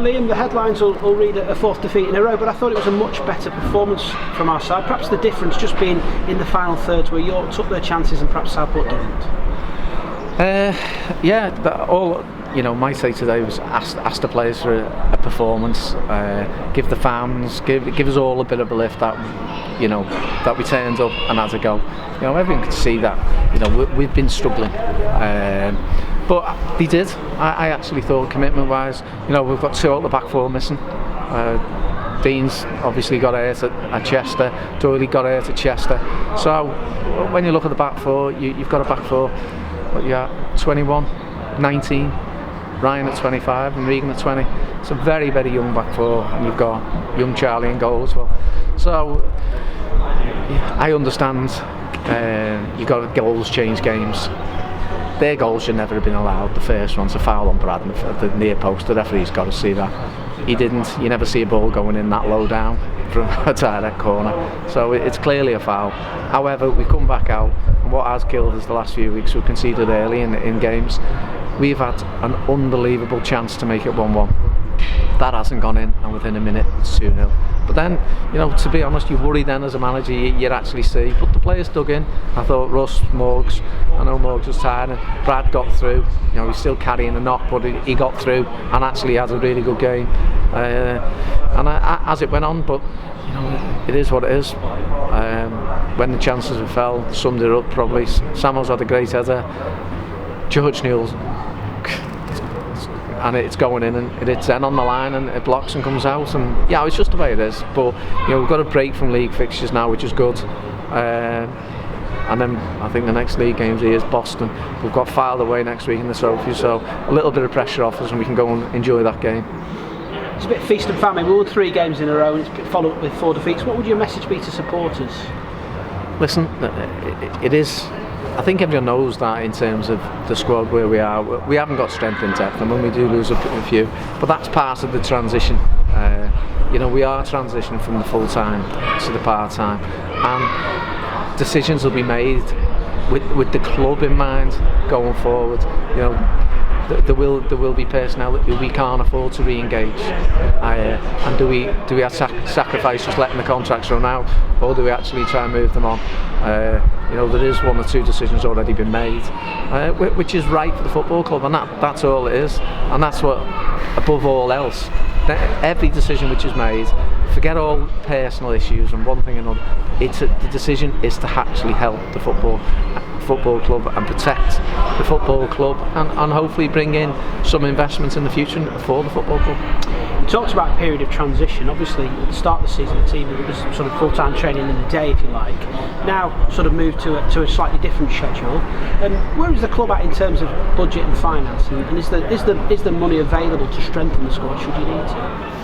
Liam, the headlines will read a fourth defeat in a row, but I thought it was a much better performance from our side. Perhaps the difference just being in the final thirds where York took their chances and perhaps Southport didn't. Yeah, but all my say today was ask the players for a performance, give the fans, give us all a bit of a lift that that we turned up and had to go. Everyone could see that we've been struggling, but they did. I actually thought commitment-wise, we've got two out the back four missing. Dean's obviously got hurt at Chester, Doyley got hurt at Chester. So when you look at the back four, you've got a back four. But yeah, 21, 19, Ryan at 25 and Regan at 20. It's a very, very young back four, and you've got young Charlie in goal as well. So I understand you've got goals change games. Their goals should never have been allowed. The first one's a foul on Brad at the near post. The referee's got to see that. He didn't. You never see a ball going in that low down from a direct corner. So it's clearly a foul. However, we come back out, and what has killed us the last few weeks, we've conceded early in games. We've had an unbelievable chance to make it 1-1. That hasn't gone in, and within a minute it's 2-0. But then, to be honest, you worry then as a manager, you'd actually see. But the players dug in. I thought Russ, Morgs, I know Morgs was tired, and Brad got through. He's still carrying a knock, but he got through and actually had a really good game. As it went on, but it is what it is. When the chances have fell, summed it up probably. Samuel's had a great header. George Neal's, and it's going in and it's then on the line and it blocks and comes out, and it's just the way it is. But we've got a break from league fixtures now, which is good. And then I think the next league games here is Boston. We've got Filed away next week in the Trophy, so a little bit of pressure off us and we can go and enjoy that game. It's a bit feast and famine. We won 3 games in a row and it's followed up with 4 defeats. What would your message be to supporters? Listen, it is. I think everyone knows that in terms of the squad where we are. We haven't got strength in depth, and when we do lose a few, but that's part of the transition. We are transitioning from the full-time to the part-time, and decisions will be made with the club in mind going forward. There will be personnel that we can't afford to re-engage, and do we have sacrifice just letting the contracts run out, or do we actually try and move them on? There is 1 or 2 decisions already been made, which is right for the football club, and that's all it is, and that's what, above all else, every decision which is made, forget all personal issues and one thing and another. The decision is to actually help the football club and protect the football club, and hopefully bring in some investments in the future for the football club. You talked about a period of transition. Obviously at the start of the season the team was sort of full-time training in the day, if you like, now sort of moved to a slightly different schedule. Where is the club at in terms of budget and finance, and is the money available to strengthen the squad should you need to?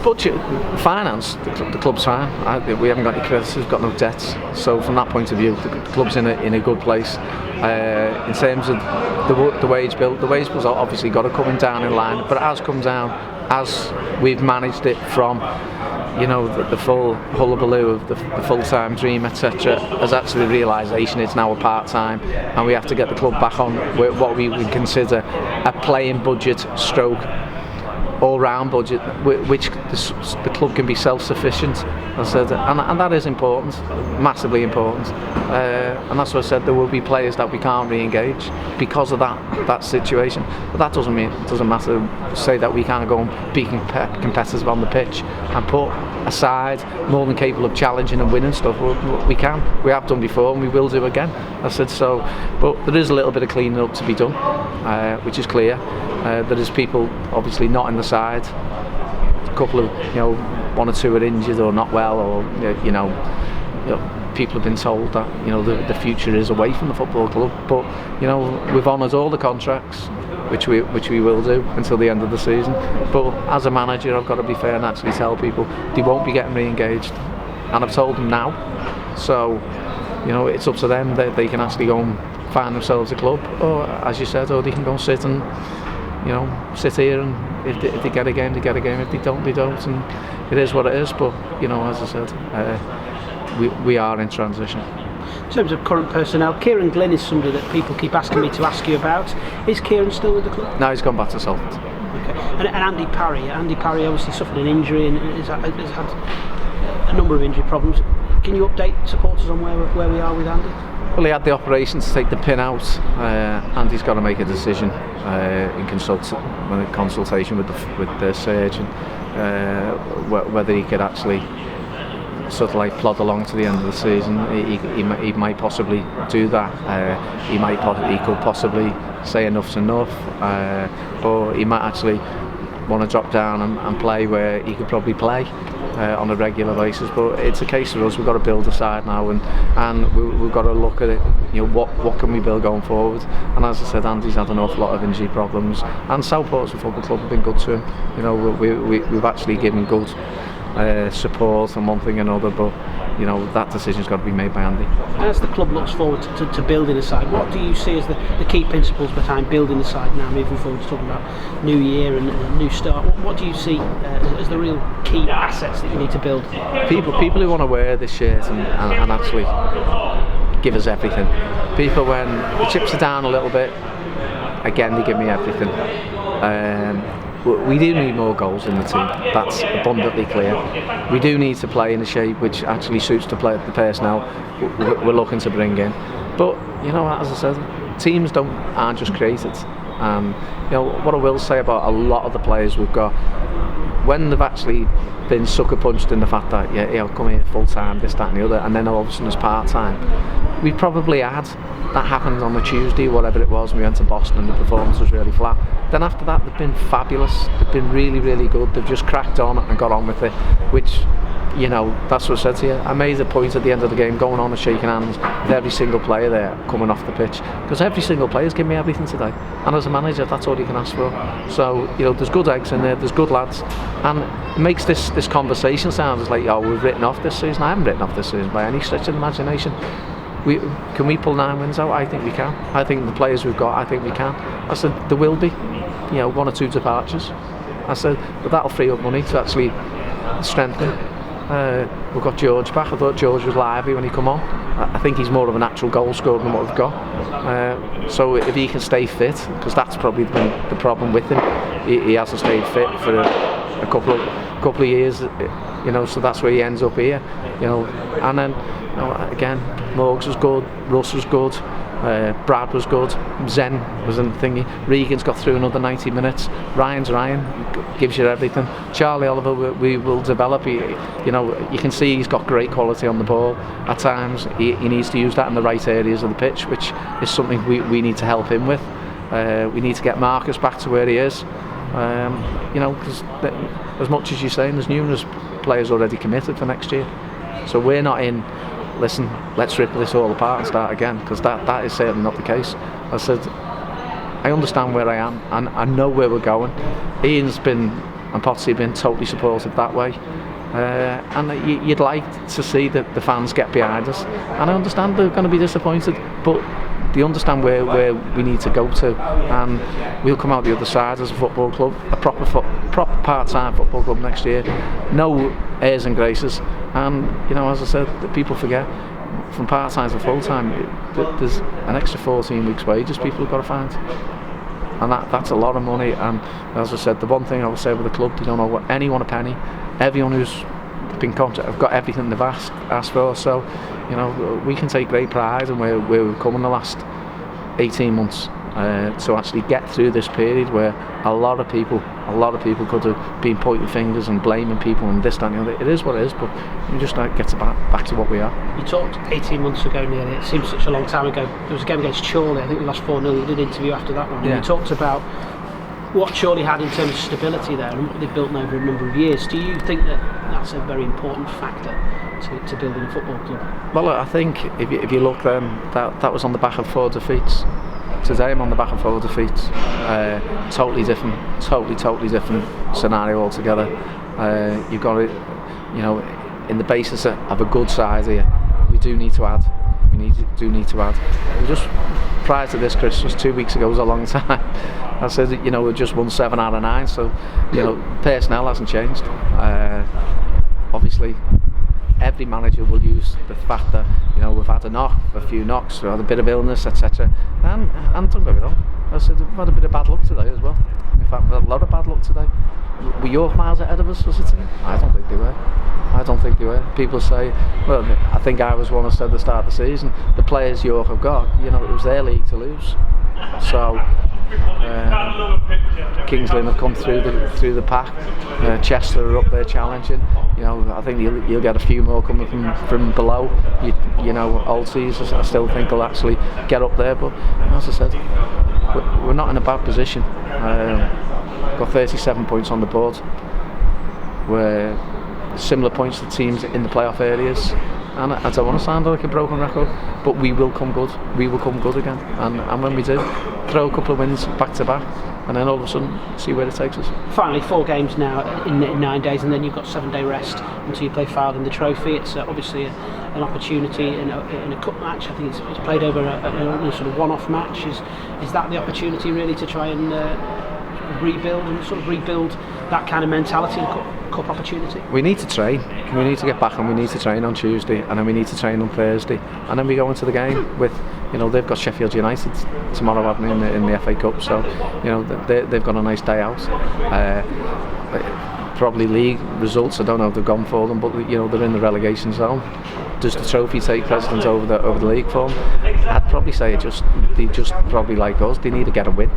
Budget, finance, the club's fine. We haven't got any creditors, we've got no debts. So from that point of view, the club's in a good place. In terms of the wage bill, the wage bill's obviously got to come down in line, but it has come down as we've managed it from the full hullabaloo of the full-time dream, etc. as actually the realisation it's now a part-time, and we have to get the club back on what we would consider a playing budget stroke all-round budget, which the club can be self-sufficient, I said, and that is important, massively important, and that's what I said. There will be players that we can't re-engage because of that situation, but that doesn't matter to say that we can't go and be competitive on the pitch and put aside more than capable of challenging and winning stuff. We have done before, and we will do again, I said. So, but there is a little bit of cleaning up to be done, which is clear. There is people obviously not in the side. A couple of 1 or 2 are injured or not well, or people have been told that the future is away from the football club. But we've honoured all the contracts, which we will do until the end of the season. But as a manager, I've got to be fair and actually tell people they won't be getting re-engaged, and I've told them now. So it's up to them. They can actually go and find themselves a club, or as you said, or they can go and sit here, and if they get a game, they get a game. If they don't, they don't, and it is what it is. But as I said, we are in transition. In terms of current personnel, Kieran Glynn is somebody that people keep asking me to ask you about. Is Kieran still with the club? No, he's gone back to Southport. Okay. And Andy Parry obviously suffered an injury and has had a number of injury problems. Can you update supporters on where we are with Andy? Well, he had the operation to take the pin out. Andy's got to make a decision in consultation with the surgeon whether he could actually sort of like plod along to the end of the season. He might possibly do that. He could possibly say enough's enough, or he might actually want to drop down and play where he could probably play on a regular basis. But it's a case of us, we've got to build a side now, and we've got to look at it, what can we build going forward. And as I said, Andy's had an awful lot of injury problems, and Southport as a football club have been good to him. We've actually given good support and one thing and another, but that decision's got to be made by Andy. As the club looks forward to building a side, what do you see as the key principles behind building the side now, moving forward, talking about new year and a new start? What do you see as the real key assets that you need to build? People who want to wear this shirt and actually give us everything. People, when the chips are down a little bit, again, they give me everything. We do need more goals in the team, that's abundantly clear. We do need to play in a shape which actually suits the personnel we're looking to bring in. But, as I said, teams aren't just created. What I will say about a lot of the players we've got, when they've actually been sucker punched in the fact that, come here full time, this, that and the other, and then all of a sudden it's part time, we probably had that happened on the Tuesday, whatever it was, and we went to Boston and the performance was really flat. Then after that, they've been fabulous. They've been really, really good. They've just cracked on and got on with it, which, that's what I said to you. I made a point at the end of the game going on and shaking hands with every single player there coming off the pitch, because every single player's given me everything today. And as a manager, that's all you can ask for. So, there's good eggs in there, there's good lads, and it makes this conversation sound as like, we've written off this season. I haven't written off this season by any stretch of the imagination. Can we pull 9 wins out? I think we can. I think the players we've got, I think we can. I said there will be, 1 or 2 departures. I said, but that'll free up money to actually strengthen. We've got George back. I thought George was lively when he come on. I think he's more of a natural goal scorer than what we've got. So if he can stay fit, because that's probably been the problem with him, he hasn't stayed fit for a couple of years. So that's where he ends up here. And then. Again, Morgs was good, Russ was good, Brad was good, Zen was in the thingy, Regan's got through another 90 minutes, Ryan's Ryan, gives you everything. Charlie Oliver, we will develop. You can see he's got great quality on the ball. At times, he needs to use that in the right areas of the pitch, which is something we need to help him with. We need to get Marcus back to where he is. Because as much as you're saying, there's numerous players already committed for next year. So we're not in, listen, let's rip this all apart and start again, because that is certainly not the case. I said, I understand where I am and I know where we're going. Ian's been, and Potsy have been totally supportive that way. And you'd like to see that the fans get behind us. And I understand they're going to be disappointed, but they understand where we need to go to, and we'll come out the other side as a football club, a proper part-time football club next year. No airs and graces. And as I said, the people forget, from part-time to full-time, there's an extra 14 weeks wages people have got to find, and that's a lot of money. And as I said, the one thing I will say with the club, they don't owe anyone a penny. Everyone who's been contracted have got everything they've asked for. So we can take great pride in where we've come in the last 18 months to actually get through this period where a lot of people could have been pointing fingers and blaming people and this, that and the other. It is what it is, but you just get back to what we are. You talked 18 months ago nearly, it seems such a long time ago. There was a game against Chorley, I think we lost 4-0. You did an interview after that one, and you talked about what Chorley had in terms of stability there and what they've built over a number of years. Do you think that that's a very important factor to building a football club? Well, I think if you look then, that was on the back of 4 defeats. Today I'm on the back of 4 defeats. Totally different scenario altogether. You've got it, in the basis of a good side here. We do need to add. We need to add. We just, prior to this Christmas, 2 weeks ago was a long time. I said, we just won 7 out of 9, so personnel hasn't changed. Obviously, every manager will use the fact that we've had a few knocks, we've had a bit of illness, etc. And don't get me wrong, I said we've had a bit of bad luck today as well. In fact, a lot of bad luck today. Were York miles ahead of us as a team? I don't think they were. People say, well, I think I was one who said at the start of the season, the players York have got, it was their league to lose. So Kings Lynn have come through the pack. Chester are up there challenging. I think you'll get a few more coming from below. Old Seas I still think will actually get up there. But as I said, we're not in a bad position. Got 37 points on the board. We're similar points to teams in the playoff areas. And I don't want to sound like a broken record, but we will come good. We will come good again. And when we do, throw a couple of wins back to back, and then all of a sudden see where it takes us. Finally, 4 games now in 9 days, and then you've got 7-day rest until you play Fylde in the trophy. It's obviously an opportunity in a cup match. I think it's played over a sort of one-off match. Is that the opportunity really to try and rebuild that kind of mentality and cup opportunity? We need to train. We need to get back, and we need to train on Tuesday, and then we need to train on Thursday, and then we go into the game with, they've got Sheffield United tomorrow, haven't they, in the FA Cup, so they've got a nice day out. Probably league results, I don't know if they've gone for them, but they're in the relegation zone. Does the trophy take precedence over the league form? I'd probably say they just probably like us, they need to get a win.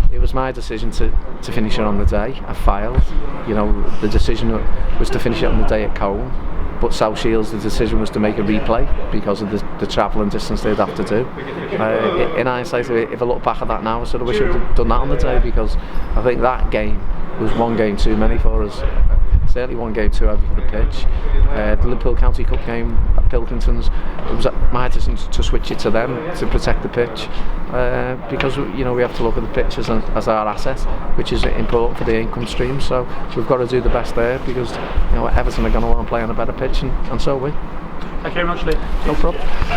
It was my decision to finish it on the day. I filed. The decision was to finish it on the day at Cone, but South Shields, the decision was to make a replay because of the travel and distance they'd have to do. In hindsight, if I look back at that now, I sort of wish I'd done that on the day, because I think that game was one game too many for us. Certainly one game too heavy for the pitch. The Liverpool County Cup game at Pilkington's, it was my decision to switch it to them to protect the pitch, because we have to look at the pitch as our asset, which is important for the income stream. So we've got to do the best there, because Everton are going to want to play on a better pitch, and so are we. Thank you very much, Lee. No problem.